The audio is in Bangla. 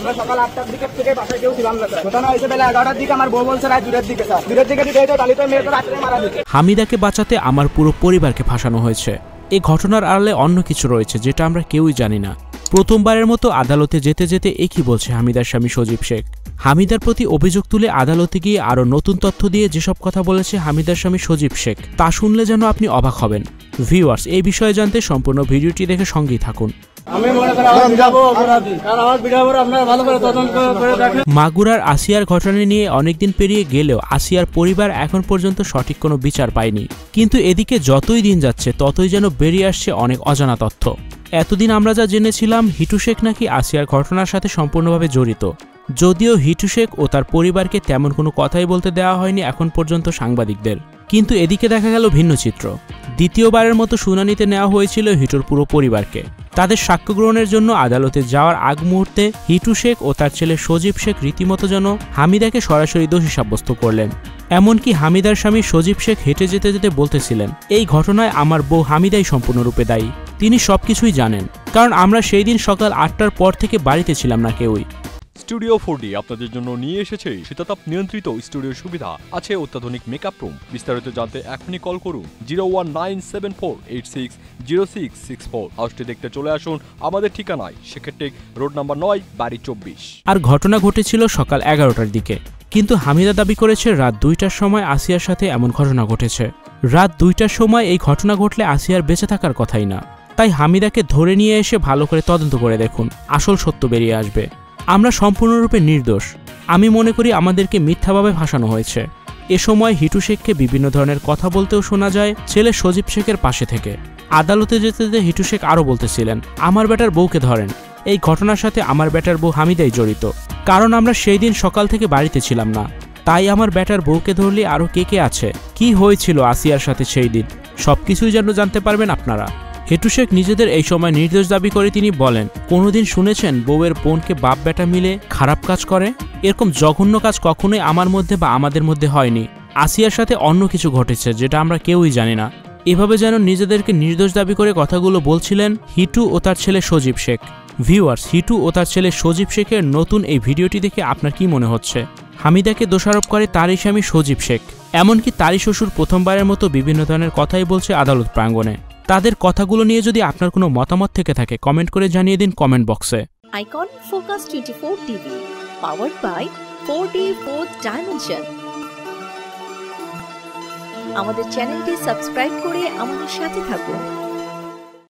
আমরা সকাল 8টার দিকে থেকে বাসায় কেউ ছিলাম না স্যার। ঘটনা হয়েছে বেলা 11টার দিকে, আমার বউ বলছে রাত 2টার দিকে স্যার। 2টার দিকে দিতে তাহলে তো মেয়ে তো রাত্রে মারা দিতে। হামিদাকে বাঁচাতে আমার পুরো পরিবারকে ফাঁসানো হয়েছে। এই ঘটনার আড়ালে অন্য কিছু রয়েছে যেটা আমরা কেউই জানি না। প্রথমবারের মতো আদালতে যেতে যেতে একই বলছে হামিদার স্বামী সজীব শেখ। হামিদার প্রতি অভিযোগ তুলে আদালতে গিয়ে আরও নতুন তথ্য দিয়ে যেসব কথা বলেছে হামিদার স্বামী সজীব শেখ, তা শুনলে যেন আপনি অবাক হবেন। ভিউয়ার্স, এই বিষয়ে জানতে সম্পূর্ণ ভিডিওটি দেখে সঙ্গেই থাকুন। মাগুরার আসিয়ার ঘটনা নিয়ে অনেকদিন পেরিয়ে গেলেও আসিয়ার পরিবার এখন পর্যন্ত সঠিক কোনো বিচার পায়নি। কিন্তু এদিকে যতই দিন যাচ্ছে ততই যেন বেরিয়ে আসছে অনেক অজানা তথ্য। এতদিন আমরা যা জেনেছিলাম হিটু শেখ নাকি আসিয়ার ঘটনার সাথে সম্পূর্ণভাবে জড়িত, যদিও হিটু শেখ ও তার পরিবারকে তেমন কোনো কথাই বলতে দেওয়া হয়নি এখন পর্যন্ত সাংবাদিকদের। কিন্তু এদিকে দেখা গেল ভিন্ন চিত্র। দ্বিতীয়বারের মতো শুনানিতে নেওয়া হয়েছিল হিটুর পুরো পরিবারকে। তাদের সাক্ষ্য গ্রহণের জন্য আদালতে যাওয়ার আগ মুহূর্তে হিটু শেখ ও তার ছেলে সজীব শেখ রীতিমতো যেন হামিদাকে সরাসরি দোষী সাব্যস্ত করলেন। এমনকি হামিদার স্বামী সজীব শেখ হেঁটে যেতে যেতে বলতেছিলেন, এই ঘটনায় আমার বউ হামিদাই সম্পূর্ণরূপে দায়ী, তিনি সবকিছুই জানেন, কারণ আমরা সেই দিন সকাল 8টার পর থেকে বাড়িতে ছিলাম না কেউই। স্টুডিও 4D আপনাদের জন্য নিয়ে এসেছে শীতাতাপ নিয়ন্ত্রিত স্টুডিও সুবিধা, আছে অত্যাধুনিক মেকআপ রুম। বিস্তারিত জানতে এখনই কল করুন 01974860664। হাউসটি দেখতে চলে আসুন আমাদের ঠিকানায় শেখেরটেক রোড নাম্বার 9 বাড়ি 24। আর ঘটনা ঘটেছিল সকাল 11টার দিকে, কিন্তু হামিদা দাবি করেছে রাত 2টার সময় আসিয়ার সাথে এমন ঘটনা ঘটেছে। রাত 2টার সময় এই ঘটনা ঘটলে আসিয়ার বেঁচে থাকার কথাই না। তাই হামিদাকে ধরে নিয়ে এসে ভালো করে তদন্ত করে দেখুন, আসল সত্য বেরিয়ে আসবে। আমরা সম্পূর্ণরূপে নির্দোষ। আমি মনে করি আমাদেরকে মিথ্যাভাবে ফাঁসানো হয়েছে। এ সময় হিটু শেখকে বিভিন্ন ধরনের কথা বলতেও শোনা যায় ছেলে সজীব শেখের পাশে থেকে। আদালতে যেতে যেতে হিটু শেখ আরও বলতেছিলেন, আমার বেটার বউকে ধরেন, এই ঘটনার সাথে আমার বেটার বউ হামিদাই জড়িত, কারণ আমরা সেই দিন সকাল থেকে বাড়িতে ছিলাম না। তাই আমার বেটার বউকে ধরলে আরও কে কে আছে, কি হয়েছিল আসিয়ার সাথে সেই দিন, সবকিছুই যেন জানতে পারবেন আপনারা। হিটু শেখ নিজেদের এই সময় নির্দোষ দাবি করে তিনি বলেন, কোনোদিন শুনেছেন বউয়ের বোনকে বাপ বেটা মিলে খারাপ কাজ করে? এরকম জঘন্য কাজ কখনোই আমার মধ্যে বা আমাদের মধ্যে হয়নি। আসিয়ার সাথে অন্য কিছু ঘটেছে যেটা আমরা কেউই জানি না। এভাবে যেন নিজেদেরকে নির্দোষ দাবি করে কথাগুলো বলছিলেন হিটু ও তার ছেলে সজীব শেখ। ভিউয়ার্স, হিটু ও তার ছেলে সজীব শেখের নতুন এই ভিডিওটি দেখে আপনার কি মনে হচ্ছে? হামিদাকে দোষারোপ করে তারই স্বামী সজীব শেখ, এমনকি তারই শ্বশুর প্রথমবারের মতো বিভিন্ন ধরনের কথাই বলছে আদালত প্রাঙ্গণে। তাদের কথাগুলো নিয়ে যদি আপনার কোনো মতামত থেকে থাকে কমেন্ট করে জানিয়ে দিন কমেন্ট বক্সে। Icon Focus 24 TV, powered by 4D Fourth Dimension। আমাদের চ্যানেলটি সাবস্ক্রাইব করে আমাদের সাথে থাকুন।